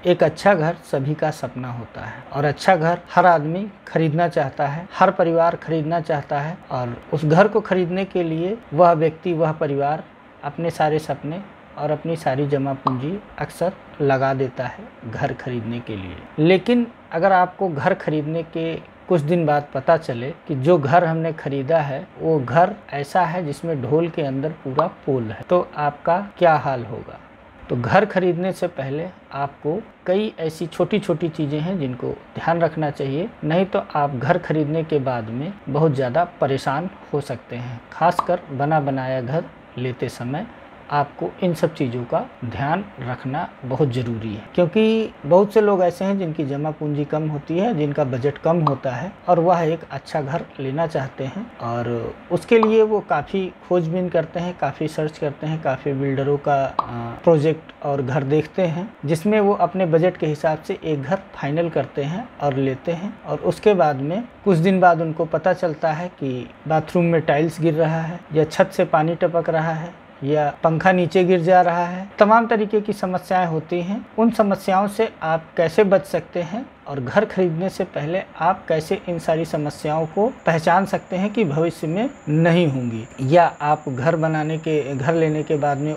एक अच्छा घर सभी का सपना होता है और अच्छा घर हर आदमी खरीदना चाहता है, हर परिवार खरीदना चाहता है और उस घर को खरीदने के लिए वह व्यक्ति, वह परिवार अपने सारे सपने और अपनी सारी जमा पूंजी अक्सर लगा देता है घर खरीदने के लिए। लेकिन अगर आपको घर खरीदने के कुछ दिन बाद पता चले कि जो घर हमने खरीदा है वो घर ऐसा है जिसमें ढोल के अंदर पूरा पोल है, तो आपका क्या हाल होगा। तो घर खरीदने से पहले आपको कई ऐसी छोटी छोटी चीज़ें हैं जिनको ध्यान रखना चाहिए, नहीं तो आप घर खरीदने के बाद में बहुत ज़्यादा परेशान हो सकते हैं। खासकर बना बनाया घर लेते समय आपको इन सब चीज़ों का ध्यान रखना बहुत ज़रूरी है, क्योंकि बहुत से लोग ऐसे हैं जिनकी जमा पूंजी कम होती है, जिनका बजट कम होता है और वह एक अच्छा घर लेना चाहते हैं और उसके लिए वो काफ़ी खोजबीन करते हैं, काफ़ी सर्च करते हैं, काफ़ी बिल्डरों का प्रोजेक्ट और घर देखते हैं जिसमें वो अपने बजट के हिसाब से एक घर फाइनल करते हैं और लेते हैं। और उसके बाद में कुछ दिन बाद उनको पता चलता है कि बाथरूम में टाइल्स गिर रहा है या छत से पानी टपक रहा है या पंखा नीचे गिर जा रहा है। तमाम तरीके की समस्याएं होती हैं। उन समस्याओं से आप कैसे बच सकते हैं और घर खरीदने से पहले आप कैसे इन सारी समस्याओं को पहचान सकते हैं कि भविष्य में नहीं होंगी, या आप घर लेने के बाद में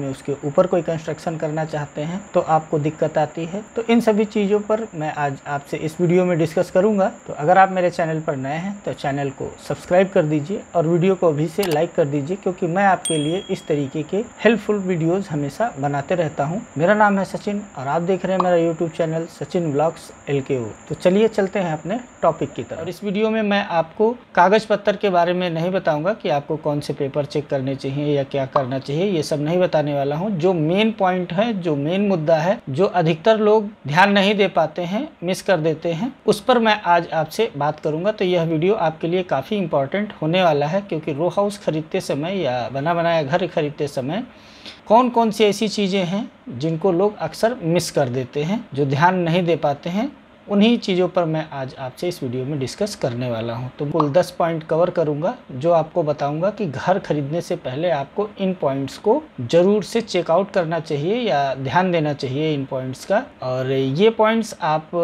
उसके ऊपर कोई कंस्ट्रक्शन करना चाहते हैं तो आपको दिक्कत आती है। तो इन सभी चीज़ों पर मैं आज आपसे इस वीडियो में डिस्कस करूंगा। तो अगर आप मेरे चैनल पर नए हैं तो चैनल को सब्सक्राइब कर दीजिए और वीडियो को अभी से लाइक कर दीजिए, क्योंकि मैं आपके लिए इस तरीके के हेल्पफुल वीडियोज़ हमेशा बनाते रहता हूँ। मेरा नाम है सचिन और आप देख रहे हैं मेरा YouTube channel Sachin vlogs LKO। तो चलिए चलते हैं अपने टॉपिक की तरफ। और इस वीडियो में मैं आपको कागज पत्तर के बारे में नहीं बताऊंगा कि आपको कौन से पेपर चेक करने चाहिए या क्या करना चाहिए, ये सब नहीं बताने वाला हूं। जो मेन पॉइंट है, जो मेन मुद्दा है, जो अधिकतर लोग ध्यान नहीं दे पाते हैं, मिस कर देते हैं, उस पर मैं आज आपसे बात करूंगा। तो यह वीडियो आपके लिए काफ़ी इंपॉर्टेंट होने वाला है, क्योंकि रो हाउस खरीदते समय या बना बनाया घर खरीदते समय कौन कौन सी ऐसी चीज़ें हैं जिनको लोग अक्सर मिस कर देते हैं, जो ध्यान नहीं दे पाते हैं, उन्हीं चीज़ों पर मैं आज आपसे इस वीडियो में डिस्कस करने वाला हूं। तो कुल 10 पॉइंट कवर करूंगा जो आपको बताऊंगा कि घर खरीदने से पहले आपको इन पॉइंट्स को ज़रूर से चेकआउट करना चाहिए या ध्यान देना चाहिए इन पॉइंट्स का। और ये पॉइंट्स आप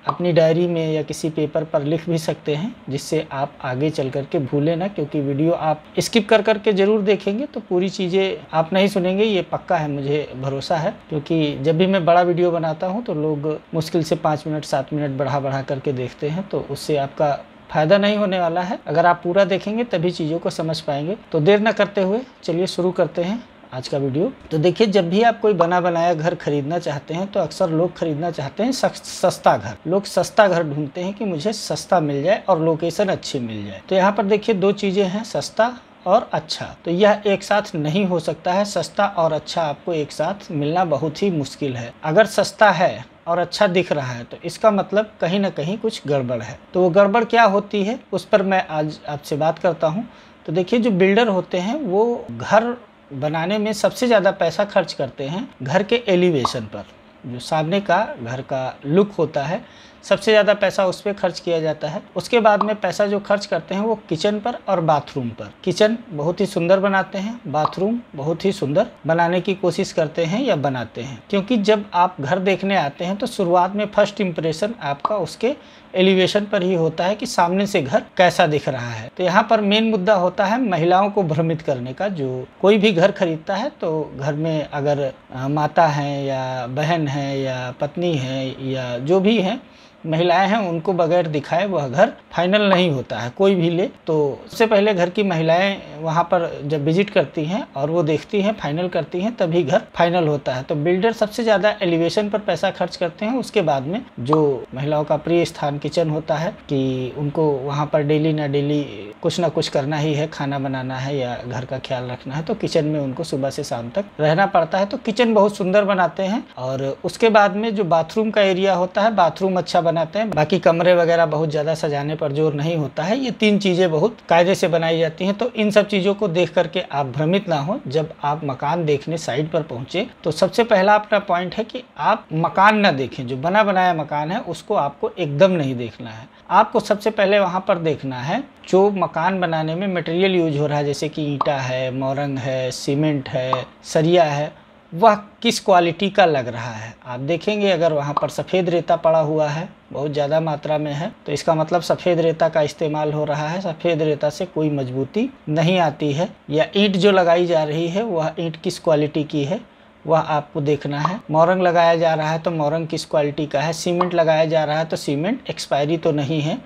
अपनी डायरी में या किसी पेपर पर लिख भी सकते हैं, जिससे आप आगे चल कर के भूलें ना, क्योंकि वीडियो आप स्किप कर करके ज़रूर देखेंगे तो पूरी चीज़ें आप नहीं सुनेंगे, ये पक्का है, मुझे भरोसा है। क्योंकि जब भी मैं बड़ा वीडियो बनाता हूँ तो लोग मुश्किल से 5 मिनट 7 मिनट बढ़ा करके देखते हैं, तो उससे आपका फायदा नहीं होने वाला है। अगर आप पूरा देखेंगे तभी चीज़ों को समझ पाएंगे। तो देर न करते हुए चलिए शुरू करते हैं आज का वीडियो। तो देखिए, जब भी आप कोई बना बनाया घर खरीदना चाहते हैं तो अक्सर लोग खरीदना चाहते हैं सस्ता घर। लोग सस्ता घर ढूंढते हैं कि मुझे सस्ता मिल जाए और लोकेशन अच्छी मिल जाए। तो यहाँ पर देखिए 2 चीज़ें हैं, सस्ता और अच्छा। तो यह एक साथ नहीं हो सकता है। सस्ता और अच्छा आपको एक साथ मिलना बहुत ही मुश्किल है। अगर सस्ता है और अच्छा दिख रहा है तो इसका मतलब कहीं ना कहीं कुछ गड़बड़ है। तो वो गड़बड़ क्या होती है उस पर मैं आज आपसे बात करता हूँ। तो देखिए, जो बिल्डर होते हैं वो घर बनाने में सबसे ज़्यादा पैसा खर्च करते हैं घर के एलिवेशन पर। जो सामने का घर का लुक होता है, सबसे ज़्यादा पैसा उस पर खर्च किया जाता है। उसके बाद में पैसा जो खर्च करते हैं वो किचन पर और बाथरूम पर। किचन बहुत ही सुंदर बनाते हैं, बाथरूम बहुत ही सुंदर बनाने की कोशिश करते हैं या बनाते हैं, क्योंकि जब आप घर देखने आते हैं तो शुरुआत में फर्स्ट इम्प्रेशन आपका उसके एलिवेशन पर ही होता है कि सामने से घर कैसा दिख रहा है। तो यहाँ पर मेन मुद्दा होता है महिलाओं को भ्रमित करने का। जो कोई भी घर खरीदता है तो घर में अगर माता हैं या बहन है या पत्नी है या जो भी है महिलाएं हैं, उनको बगैर दिखाए वह घर फाइनल नहीं होता है। कोई भी ले तो सबसे पहले घर की महिलाएं वहां पर जब विजिट करती हैं और वो देखती हैं, फाइनल करती हैं, तभी घर फाइनल होता है। तो बिल्डर सबसे ज़्यादा एलिवेशन पर पैसा खर्च करते हैं। उसके बाद में जो महिलाओं का प्रिय स्थान किचन होता है कि उनको वहाँ पर डेली ना डेली कुछ ना कुछ करना ही है, खाना बनाना है या घर का ख्याल रखना है, तो किचन में उनको सुबह से शाम तक रहना पड़ता है। तो किचन बहुत सुंदर बनाते हैं। और उसके बाद में जो बाथरूम का एरिया होता है, बाथरूम अच्छा बनाते हैं। बाकी कमरे वगैरह बहुत ज़्यादा सजाने पर जोर नहीं होता है। ये 3 चीज़ें बहुत कायदे से बनाई जाती हैं। तो इन सब चीज़ों को देख करके आप भ्रमित ना हो। जब आप मकान देखने साइट पर पहुँचे तो सबसे पहला अपना पॉइंट है कि आप मकान ना देखें। जो बना बनाया मकान है उसको आपको एकदम नहीं देखना है। आपको सबसे पहले वहाँ पर देखना है जो मकान बनाने में मटेरियल यूज हो रहा है, जैसे कि ईंटा है, मोरंग है, सीमेंट है, सरिया है, वह किस क्वालिटी का लग रहा है। आप देखेंगे अगर वहाँ पर सफ़ेद रेता पड़ा हुआ है, बहुत ज़्यादा मात्रा में है, तो इसका मतलब सफ़ेद रेता का इस्तेमाल हो रहा है। सफ़ेद रेता से कोई मजबूती नहीं आती है। या ईंट जो लगाई जा रही है वह ईंट किस क्वालिटी की है वह आपको देखना है। मोरंग लगाया जा रहा है तो मोरंग किस क्वालिटी का है। सीमेंट लगाया जा रहा है तो सीमेंट एक्सपायरी तो नहीं है,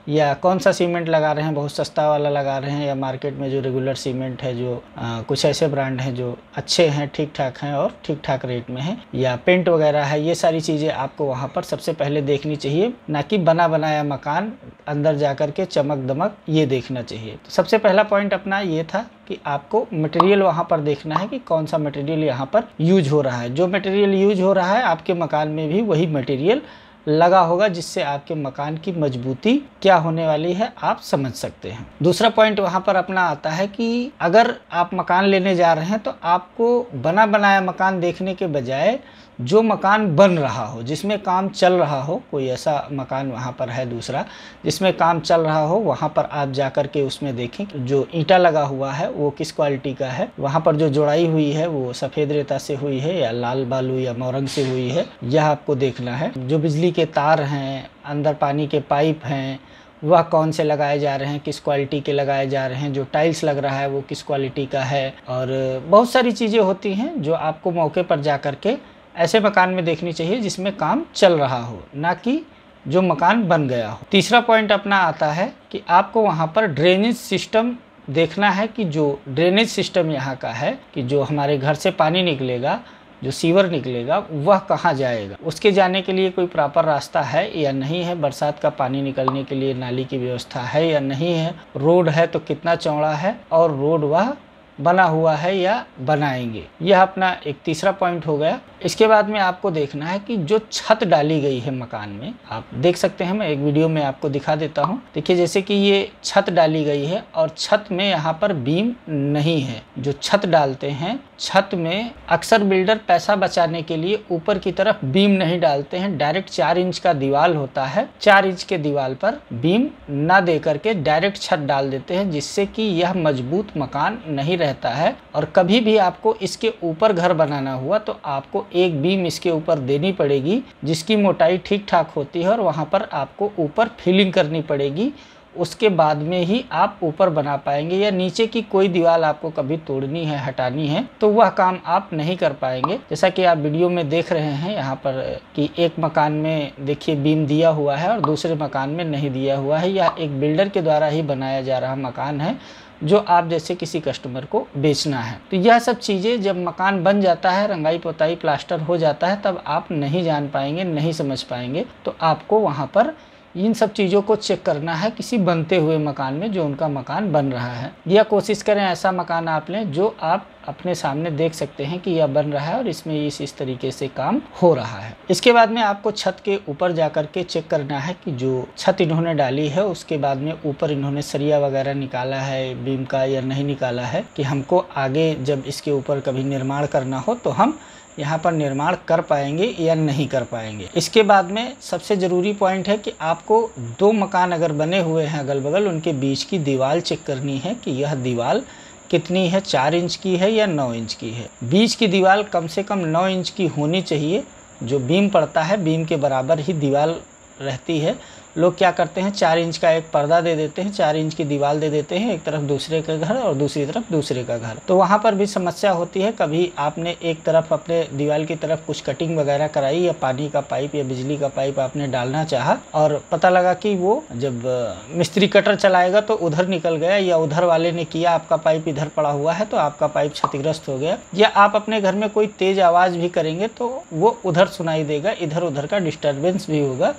या कौन सा सीमेंट लगा रहे हैं, बहुत सस्ता वाला लगा रहे हैं, या मार्केट में जो रेगुलर सीमेंट है, जो कुछ ऐसे ब्रांड हैं जो अच्छे हैं, ठीक ठाक हैं और ठीक ठाक रेट में हैं, या पेंट वगैरह है। ये सारी चीज़ें आपको वहाँ पर सबसे पहले देखनी चाहिए, ना कि बना बनाया मकान अंदर जा कर के चमक दमक ये देखना चाहिए। तो सबसे पहला पॉइंट अपना ये था कि आपको मटेरियल वहाँ पर देखना है कि कौन सा मटेरियल यहाँ पर यूज हो रहा है। जो मटेरियल यूज हो रहा है आपके मकान में भी वही मटेरियल लगा होगा, जिससे आपके मकान की मजबूती क्या होने वाली है आप समझ सकते हैं। दूसरा पॉइंट वहाँ पर अपना आता है कि अगर आप मकान लेने जा रहे हैं तो आपको बना बनाया मकान देखने के बजाय जो मकान बन रहा हो, जिसमें काम चल रहा हो, कोई ऐसा मकान वहाँ पर है दूसरा जिसमें काम चल रहा हो, वहाँ पर आप जा कर के उसमें देखें जो ईंटा लगा हुआ है वो किस क्वालिटी का है, वहाँ पर जो जोड़ाई हुई है वो सफ़ेद रेता से हुई है या लाल बालू या मोरंग से हुई है, यह आपको देखना है। जो बिजली के तार हैं, अंदर पानी के पाइप हैं, वह कौन से लगाए जा रहे हैं, किस क्वालिटी के लगाए जा रहे हैं। जो टाइल्स लग रहा है वो किस क्वालिटी का है। और बहुत सारी चीज़ें होती हैं जो आपको मौके पर जा कर के ऐसे मकान में देखनी चाहिए जिसमें काम चल रहा हो, ना कि जो मकान बन गया हो। तीसरा पॉइंट अपना आता है कि आपको वहाँ पर ड्रेनेज सिस्टम देखना है कि जो ड्रेनेज सिस्टम यहाँ का है, कि जो हमारे घर से पानी निकलेगा, जो सीवर निकलेगा, वह कहाँ जाएगा, उसके जाने के लिए कोई प्रॉपर रास्ता है या नहीं है। बरसात का पानी निकलने के लिए नाली की व्यवस्था है या नहीं है। रोड है तो कितना चौड़ा है और रोड वह बना हुआ है या बनाएंगे। यह अपना एक तीसरा पॉइंट हो गया। इसके बाद में आपको देखना है कि जो छत डाली गई है मकान में, आप देख सकते हैं, मैं एक वीडियो में आपको दिखा देता हूं। देखिए जैसे कि ये छत डाली गई है और छत में यहाँ पर बीम नहीं है। जो छत डालते हैं, छत में अक्सर बिल्डर पैसा बचाने के लिए ऊपर की तरफ बीम नहीं डालते हैं, डायरेक्ट 4 इंच का दीवार होता है, 4 इंच के दीवार पर बीम ना दे करके डायरेक्ट छत डाल देते हैं, जिससे कि यह मजबूत मकान नहीं रहता है। और कभी भी आपको इसके ऊपर घर बनाना हुआ तो आपको एक बीम इसके ऊपर देनी पड़ेगी जिसकी मोटाई ठीक ठाक होती है, और वहाँ पर आपको ऊपर फिलिंग करनी पड़ेगी। उसके बाद में ही आप ऊपर बना पाएंगे। या नीचे की कोई दीवार आपको कभी तोड़नी है, हटानी है, तो वह काम आप नहीं कर पाएंगे। जैसा कि आप वीडियो में देख रहे हैं यहाँ पर कि एक मकान में देखिए बीम दिया हुआ है और दूसरे मकान में नहीं दिया हुआ है। यह एक बिल्डर के द्वारा ही बनाया जा रहा मकान है जो आप जैसे किसी कस्टमर को बेचना है। तो यह सब चीज़ें जब मकान बन जाता है, रंगाई पोताई प्लास्टर हो जाता है, तब आप नहीं जान पाएंगे, नहीं समझ पाएंगे। तो आपको वहाँ पर इन सब चीज़ों को चेक करना है किसी बनते हुए मकान में, जो उनका मकान बन रहा है। या कोशिश करें ऐसा मकान आप लें जो आप अपने सामने देख सकते हैं कि यह बन रहा है और इसमें इस तरीके से काम हो रहा है। इसके बाद में आपको छत के ऊपर जाकर के चेक करना है कि जो छत इन्होंने डाली है उसके बाद में ऊपर इन्होंने सरिया वगैरह निकाला है बीम का या नहीं निकाला है, कि हमको आगे जब इसके ऊपर कभी निर्माण करना हो तो हम यहाँ पर निर्माण कर पाएंगे या नहीं कर पाएंगे। इसके बाद में सबसे ज़रूरी पॉइंट है कि आपको 2 मकान अगर बने हुए हैं अगल बगल, उनके बीच की दीवार चेक करनी है कि यह दीवार कितनी है, 4 इंच की है या 9 इंच की है। बीच की दीवार कम से कम 9 इंच की होनी चाहिए। जो बीम पड़ता है बीम के बराबर ही दीवार रहती है। लोग क्या करते हैं, 4 इंच का एक पर्दा दे देते हैं, 4 इंच की दीवार दे देते हैं, एक तरफ दूसरे का घर और दूसरी तरफ दूसरे का घर। तो वहाँ पर भी समस्या होती है। कभी आपने एक तरफ अपने दीवार की तरफ कुछ कटिंग वगैरह कराई, या पानी का पाइप या बिजली का पाइप आपने डालना चाहा और पता लगा कि वो जब मिस्त्री कटर चलाएगा तो उधर निकल गया, या उधर वाले ने किया, आपका पाइप इधर पड़ा हुआ है तो आपका पाइप क्षतिग्रस्त हो गया। या आप अपने घर में कोई तेज आवाज़ भी करेंगे तो वो उधर सुनाई देगा, इधर उधर का डिस्टर्बेंस भी होगा।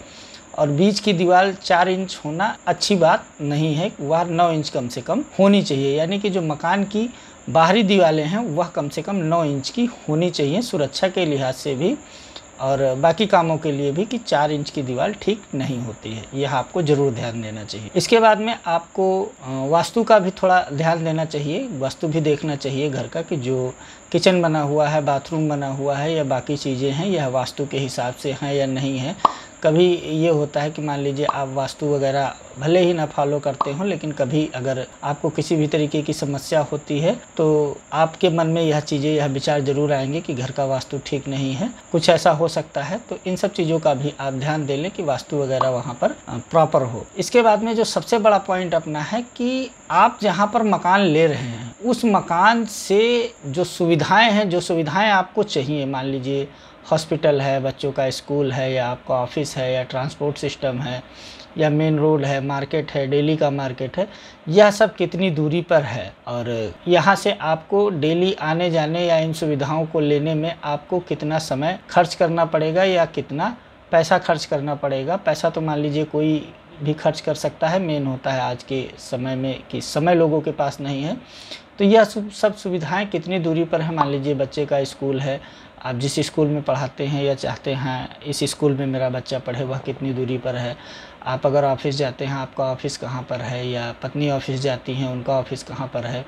और बीच की दीवार 4 इंच होना अच्छी बात नहीं है, वह 9 इंच कम से कम होनी चाहिए। यानी कि जो मकान की बाहरी दीवारें हैं वह कम से कम 9 इंच की होनी चाहिए, सुरक्षा के लिहाज से भी और बाकी कामों के लिए भी, कि 4 इंच की दीवार ठीक नहीं होती है। यह आपको ज़रूर ध्यान देना चाहिए। इसके बाद में आपको वास्तु का भी थोड़ा ध्यान देना चाहिए, वास्तु भी देखना चाहिए घर का, कि जो किचन बना हुआ है, बाथरूम बना हुआ है या बाकी चीज़ें हैं, यह वास्तु के हिसाब से हैं या नहीं है। कभी ये होता है कि मान लीजिए आप वास्तु वगैरह भले ही ना फॉलो करते हो, लेकिन कभी अगर आपको किसी भी तरीके की समस्या होती है तो आपके मन में यह चीज़ें, यह विचार जरूर आएंगे कि घर का वास्तु ठीक नहीं है, कुछ ऐसा हो सकता है। तो इन सब चीज़ों का भी आप ध्यान दे लें कि वास्तु वगैरह वहाँ पर प्रॉपर हो। इसके बाद में जो सबसे बड़ा पॉइंट अपना है कि आप जहाँ पर मकान ले रहे हैं उस मकान से जो सुविधाएँ हैं, जो सुविधाएँ आपको चाहिए, मान लीजिए हॉस्पिटल है, बच्चों का स्कूल है, या आपका ऑफिस है, या ट्रांसपोर्ट सिस्टम है, या मेन रोड है, मार्केट है, डेली का मार्केट है, यह सब कितनी दूरी पर है और यहाँ से आपको डेली आने जाने या इन सुविधाओं को लेने में आपको कितना समय खर्च करना पड़ेगा या कितना पैसा खर्च करना पड़ेगा। पैसा तो मान लीजिए कोई भी खर्च कर सकता है, मेन होता है आज के समय में कि समय लोगों के पास नहीं है। तो यह सब सुविधाएं कितनी दूरी पर है। मान लीजिए बच्चे का स्कूल है, आप जिस स्कूल में पढ़ाते हैं या चाहते हैं इस स्कूल में मेरा बच्चा पढ़े, वह कितनी दूरी पर है। आप अगर ऑफिस जाते हैं, आपका ऑफिस कहाँ पर है, या पत्नी ऑफिस जाती हैं, उनका ऑफिस कहाँ पर है।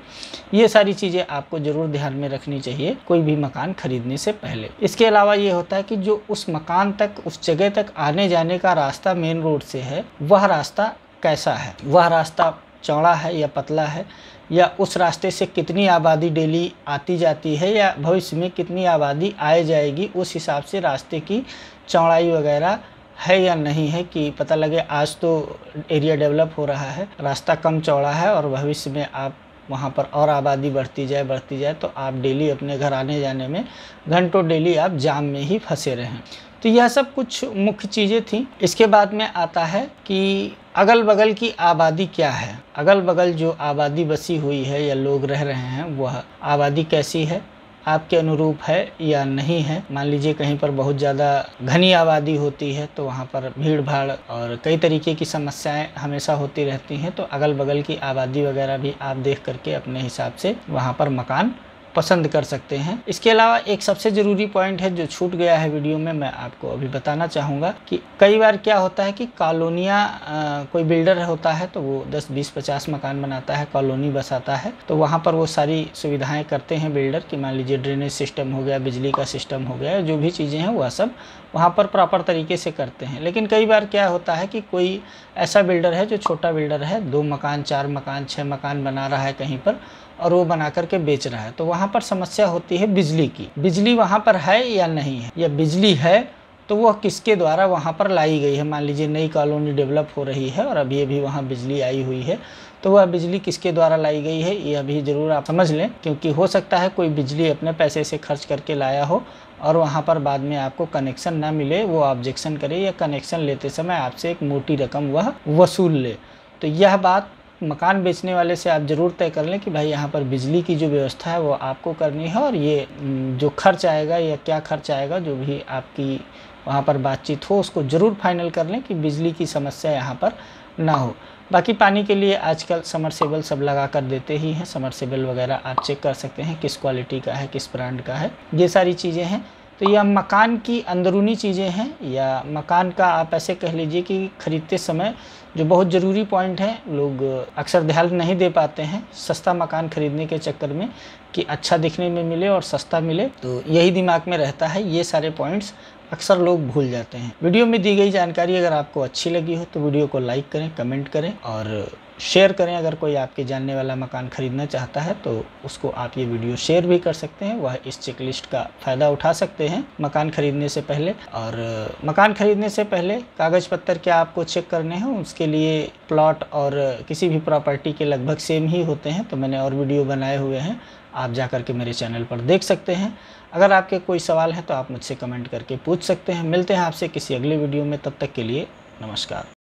ये सारी चीज़ें आपको ज़रूर ध्यान में रखनी चाहिए कोई भी मकान खरीदने से पहले। इसके अलावा ये होता है कि जो उस मकान तक, उस जगह तक आने जाने का रास्ता मेन रोड से है, वह रास्ता कैसा है, वह रास्ता चौड़ा है या पतला है, या उस रास्ते से कितनी आबादी डेली आती जाती है या भविष्य में कितनी आबादी आए जाएगी, उस हिसाब से रास्ते की चौड़ाई वगैरह है या नहीं है कि पता लगे आज तो एरिया डेवलप हो रहा है, रास्ता कम चौड़ा है और भविष्य में आप वहाँ पर और आबादी बढ़ती जाए तो आप डेली अपने घर आने जाने में घंटों डेली आप जाम में ही फंसे रहें। तो यह सब कुछ मुख्य चीज़ें थी। इसके बाद में आता है कि अगल बगल की आबादी क्या है, अगल बगल जो आबादी बसी हुई है या लोग रह रहे हैं वह आबादी कैसी है, आपके अनुरूप है या नहीं है। मान लीजिए कहीं पर बहुत ज़्यादा घनी आबादी होती है तो वहाँ पर भीड़ भाड़ और कई तरीके की समस्याएं हमेशा होती रहती हैं। तो अगल बगल की आबादी वगैरह भी आप देख करके अपने हिसाब से वहाँ पर मकान पसंद कर सकते हैं। इसके अलावा एक सबसे ज़रूरी पॉइंट है जो छूट गया है वीडियो में, मैं आपको अभी बताना चाहूँगा कि कई बार क्या होता है कि कॉलोनियाँ, कोई बिल्डर होता है तो वो 10, 20, 50 मकान बनाता है, कॉलोनी बसाता है, तो वहाँ पर वो सारी सुविधाएं करते हैं बिल्डर कि मान लीजिए ड्रेनेज सिस्टम हो गया, बिजली का सिस्टम हो गया, जो भी चीज़ें हैं वह सब वहाँ पर प्रॉपर तरीके से करते हैं। लेकिन कई बार क्या होता है कि कोई ऐसा बिल्डर है जो छोटा बिल्डर है, 2 मकान, 4 मकान, 6 मकान बना रहा है कहीं पर और वो बना करके बेच रहा है, तो वहाँ पर समस्या होती है बिजली की। बिजली वहाँ पर है या नहीं है, या बिजली है तो वह किसके द्वारा वहाँ पर लाई गई है। मान लीजिए नई कॉलोनी डेवलप हो रही है और अभी वहाँ बिजली आई हुई है, तो वह बिजली किसके द्वारा लाई गई है यह भी ज़रूर आप समझ लें, क्योंकि हो सकता है कोई बिजली अपने पैसे से खर्च करके लाया हो और वहाँ पर बाद में आपको कनेक्शन ना मिले, वो ऑब्जेक्शन करे या कनेक्शन लेते समय आपसे एक मोटी रकम वह वसूल ले। तो यह बात मकान बेचने वाले से आप ज़रूर तय कर लें कि भाई यहाँ पर बिजली की जो व्यवस्था है वो आपको करनी है, और ये जो खर्च आएगा या क्या खर्च आएगा, जो भी आपकी वहाँ पर बातचीत हो, उसको ज़रूर फाइनल कर लें कि बिजली की समस्या यहाँ पर ना हो। बाकी पानी के लिए आजकल समरसेबल सब लगा कर देते ही हैं, समरसेबल वगैरह आप चेक कर सकते हैं किस क्वालिटी का है, किस ब्रांड का है, ये सारी चीज़ें हैं। तो यह मकान की अंदरूनी चीज़ें हैं, या मकान का आप ऐसे कह लीजिए कि ख़रीदते समय जो बहुत ज़रूरी पॉइंट है, लोग अक्सर ध्यान नहीं दे पाते हैं सस्ता मकान खरीदने के चक्कर में कि अच्छा दिखने में मिले और सस्ता मिले, तो यही दिमाग में रहता है। ये सारे पॉइंट्स अक्सर लोग भूल जाते हैं। वीडियो में दी गई जानकारी अगर आपको अच्छी लगी हो तो वीडियो को लाइक करें, कमेंट करें और शेयर करें। अगर कोई आपके जानने वाला मकान खरीदना चाहता है तो उसको आप ये वीडियो शेयर भी कर सकते हैं, वह इस चेकलिस्ट का फ़ायदा उठा सकते हैं मकान खरीदने से पहले। और मकान खरीदने से पहले कागज़ पत्तर क्या आपको चेक करने हैं, उसके लिए प्लॉट और किसी भी प्रॉपर्टी के लगभग सेम ही होते हैं, तो मैंने और वीडियो बनाए हुए हैं, आप जा कर के मेरे चैनल पर देख सकते हैं। अगर आपके कोई सवाल है तो आप मुझसे कमेंट करके पूछ सकते हैं। मिलते हैं आपसे किसी अगले वीडियो में, तब तक के लिए नमस्कार।